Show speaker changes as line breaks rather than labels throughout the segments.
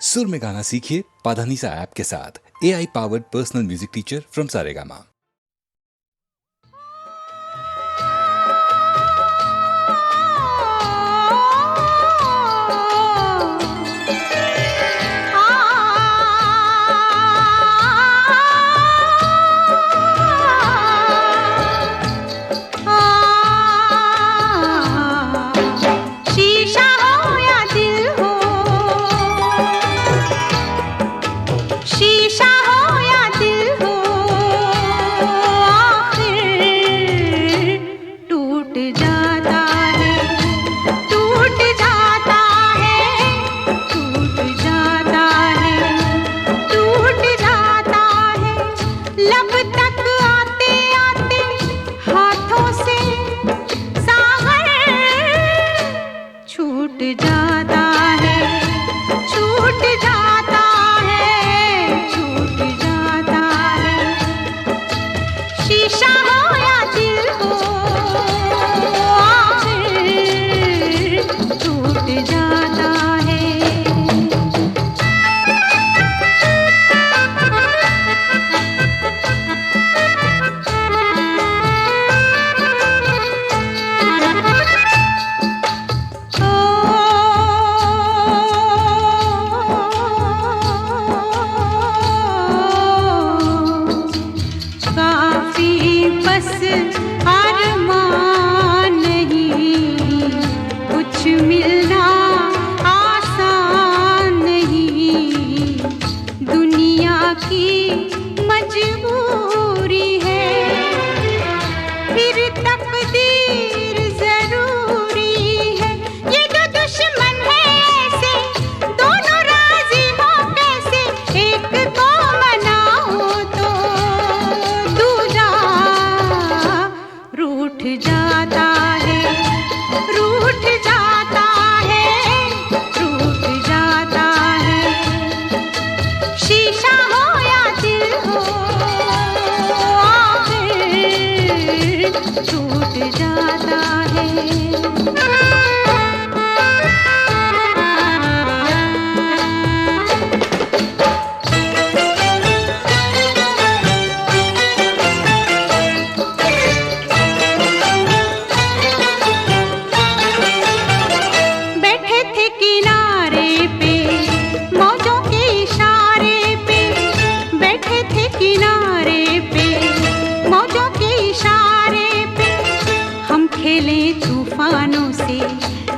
सुर में गाना सीखिए पाधानीसा ऐप के साथ। AI powered personal music teacher from Saregama.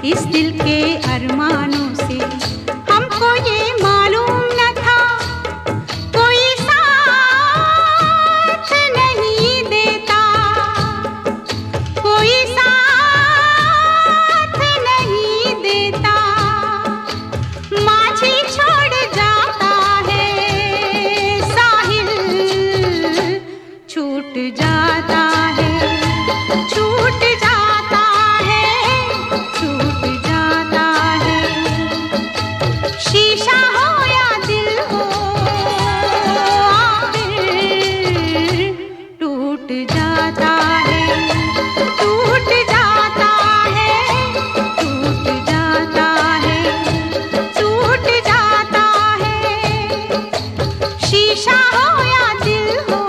इस दिल के अरमानों से हमको ये मालूम न था कोई साथ नहीं देता, कोई साथ नहीं देता। माझी छोड़ जाता है साहिल, छूट जाता है, छूट जाता है, छूट जाता है। शीशा हो या दिल हो आखिर टूट जाता है, टूट जाता है, टूट जाता है, टूट जाता है। शीशा हो या दिल हो।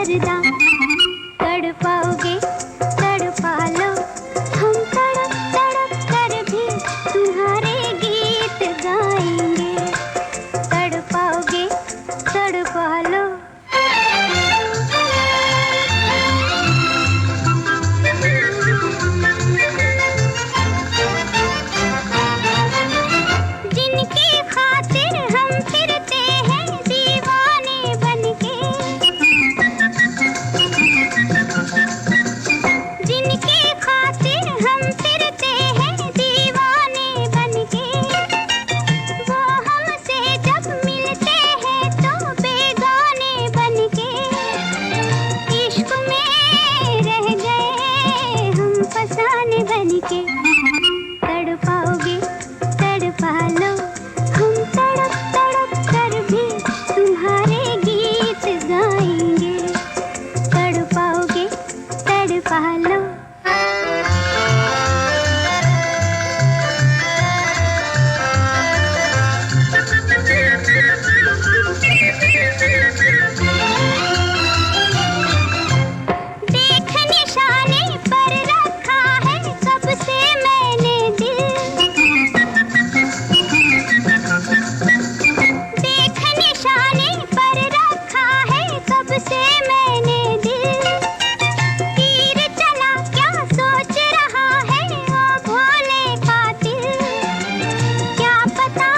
पर्दा। तड़पाओगे तड़पा लो, हम तड़प तड़प कर भी तुम्हारे गीत गाएंगे। तड़पाओगे तड़पा लो। जिनकी खातिर हम फिरते हैं दीवाने बनके, जिनकी खातिर हम फिरते हैं दीवाने बनके, वो हमसे जब मिलते हैं तो बेगाने बनके। इश्क में रह गए हम फसाने बनके। तड़पाओगे तड़पा लो, हम तड़प तड़प कर भी तुम्हारे गीत गाएंगे। तड़पाओगे तड़पा लो। देख निशाने पर रखा है कब से मैंने दिल। देख निशाने पर रखा है कब से मैंने दिल। तीर चला क्या सोच रहा है ओ भोले कातिल। क्या पता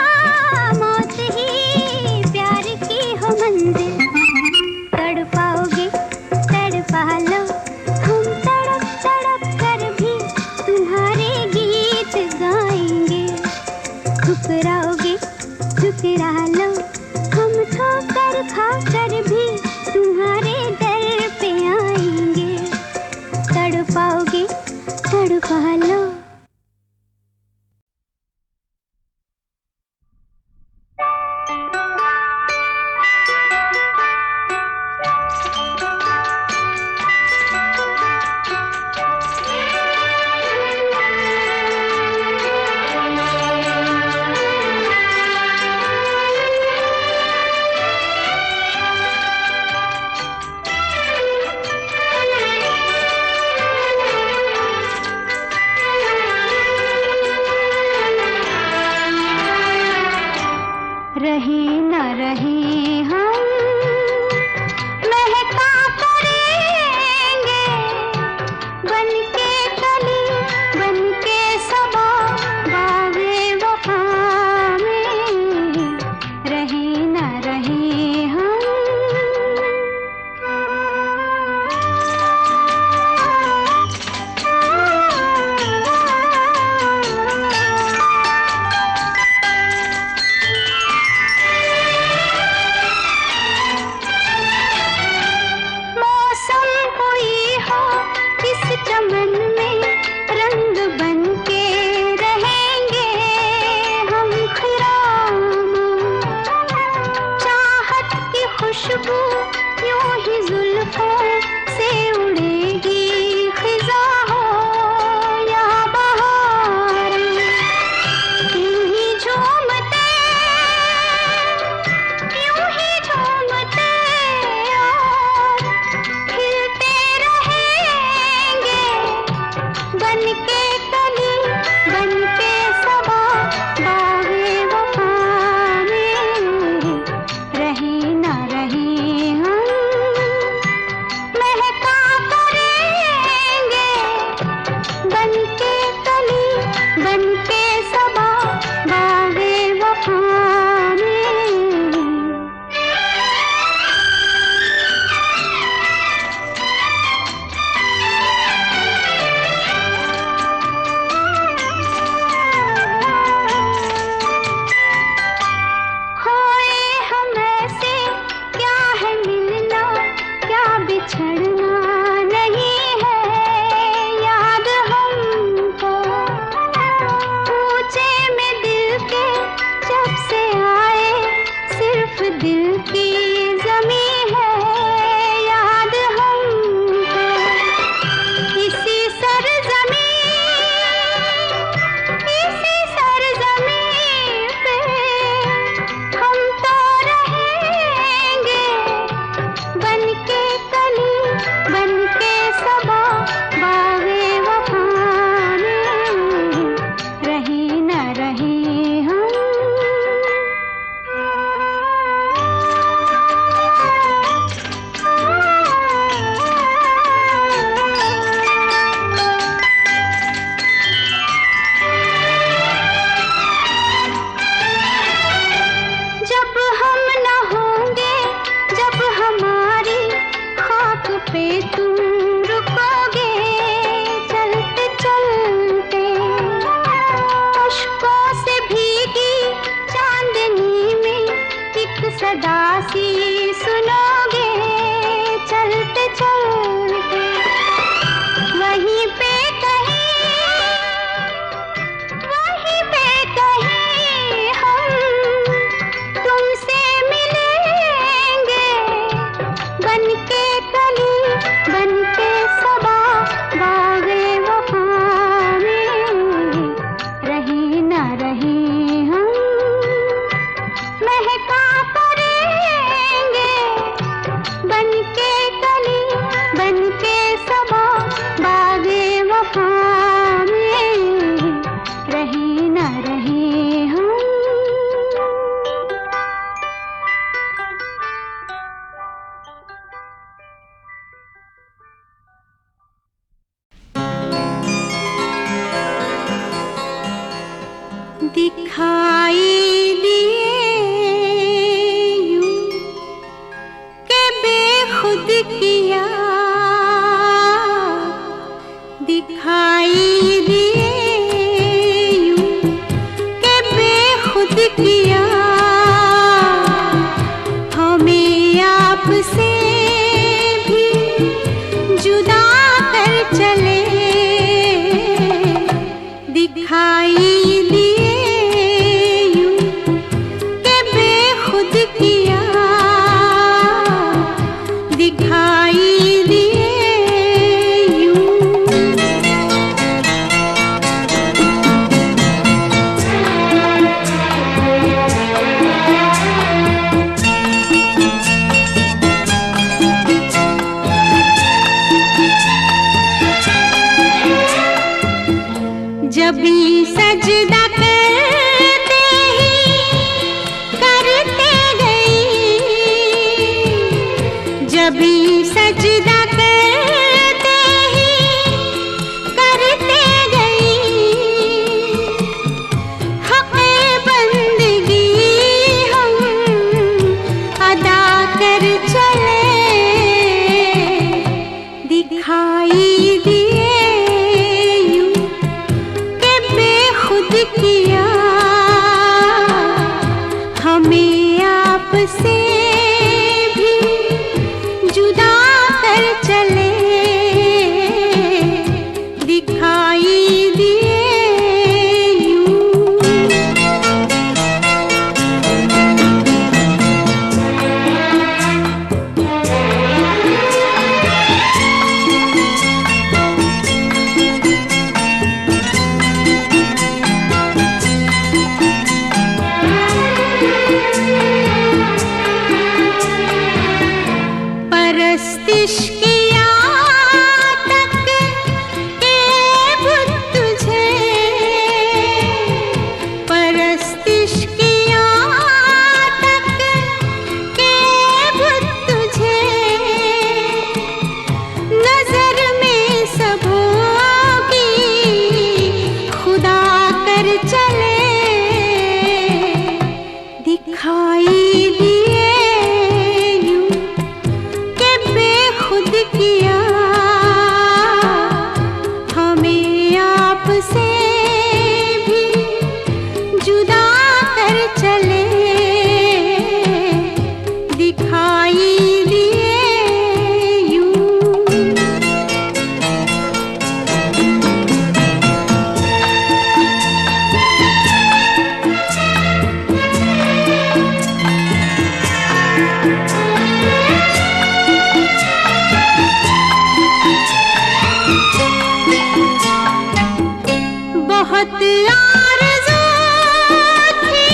मौत ही प्यार की हो मंजिल। तड़पाओगे तड़पा लो, हम तड़प तड़प कर भी तुम्हारे गीत गाएंगे। ठुकराओगे ठुकरा लो, हम ठोकर खा कर भी तुम्हारे दर पे आएंगे। तड़पाओगे तड़पा लो। रहे न रहे हम महका करेंगे, बनके कली बनके सबा बागे वफा में। रहे न रहे हम। मौसम कोई हो इस चमन में रंग बनके रहेंगे हम खिराम। चाहत की खुशबू यूं ही जुल्फों से उड़ेगी खिजा हो या बहार। यूं ही झूमते और खिलते रहेंगे। बनके कली बनके सबा बागे वफा में। रहे न रहे हम महका करेंगे, बनके कली बनके सबा बागे वफा में।
दिखाई दिए यूं के बेखुद किया, दिखाई दिए यूं के बेखुद किया, हमें आपसे भी जुदा कर चले, दिखाई जब भी सजदा करते ही करते गई, जब भी सजदा करते ही करते गई, हक़े बंदगी हम अदा कर चले, दिखाई दिए किया, हमें आपसे भी जुदा कर चले, दिखाई दिए यूं। परस्तिश किया तक के बुत तुझे, परस्तिश किया तक के बुत तुझे, नजर में सबों की खुदा कर चले, दिखाई दिए किया, हमें आपसे भी जुदा कर चले, दिखाई दिए यूं। बहुत आरज़ू थी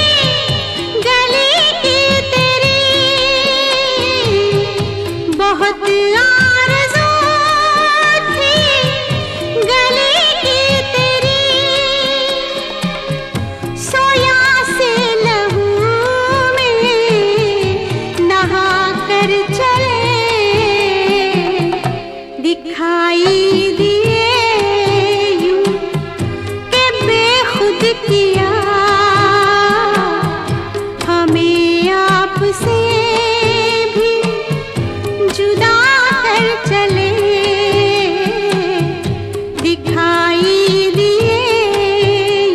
गली की तेरी, बहुत आरज़ू थी गली की तेरी, सोया से लहू में नहा कर चले, दिखाई दिए किया, हमें आपसे भी जुदा कर चले, दिखाई दिए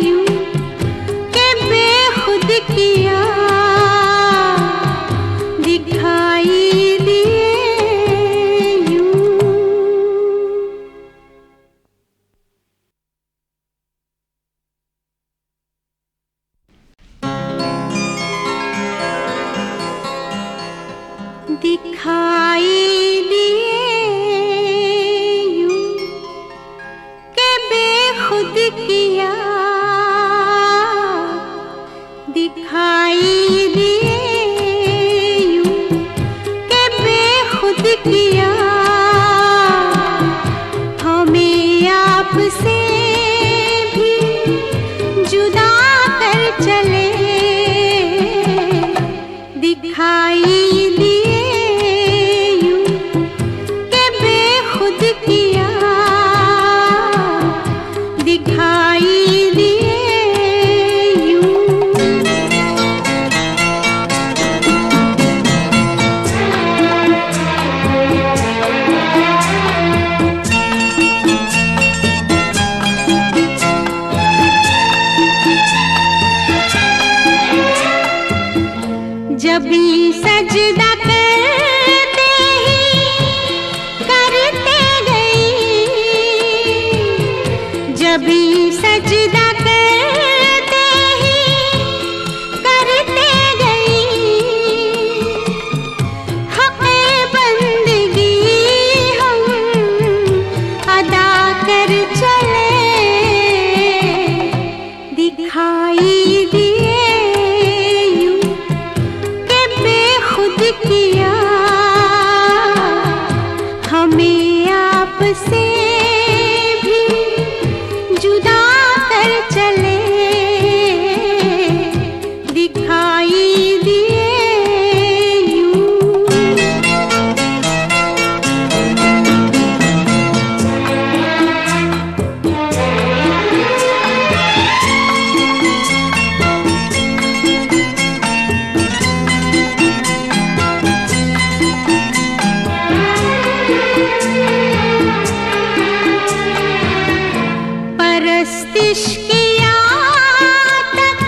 यूं के बेखुद किया, दिखाई दिए यूं। दिखाई दिए यूं के बेखुद किया, दिखाई दिए यूं के बेखुद किया, हमें आपसे भी जुदा कर चले, दिखाई दिए किया, दिखाई दिए यूं। भी सजदा करते ही करते गई हक़े बंदगी हम अदा कर चले दिखाई दिए यूं के बेखुद किया हमें आपसे भी जुदा कर चले दिखाई दिए यूं। परस्तिश किया तक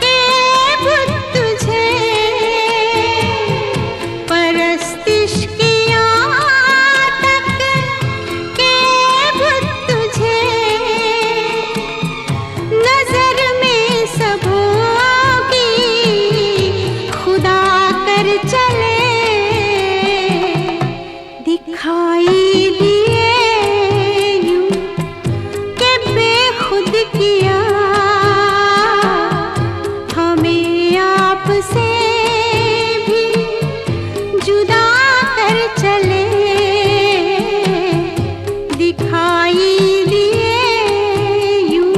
के बुत तुझे परस्तिश किया तक के बुत तुझे नजर में सबों की खुदा कर चले दिखाई दिए यूं के बेखुद किया हमें आपसे भी जुदा कर चले दिखाई दिए यूं।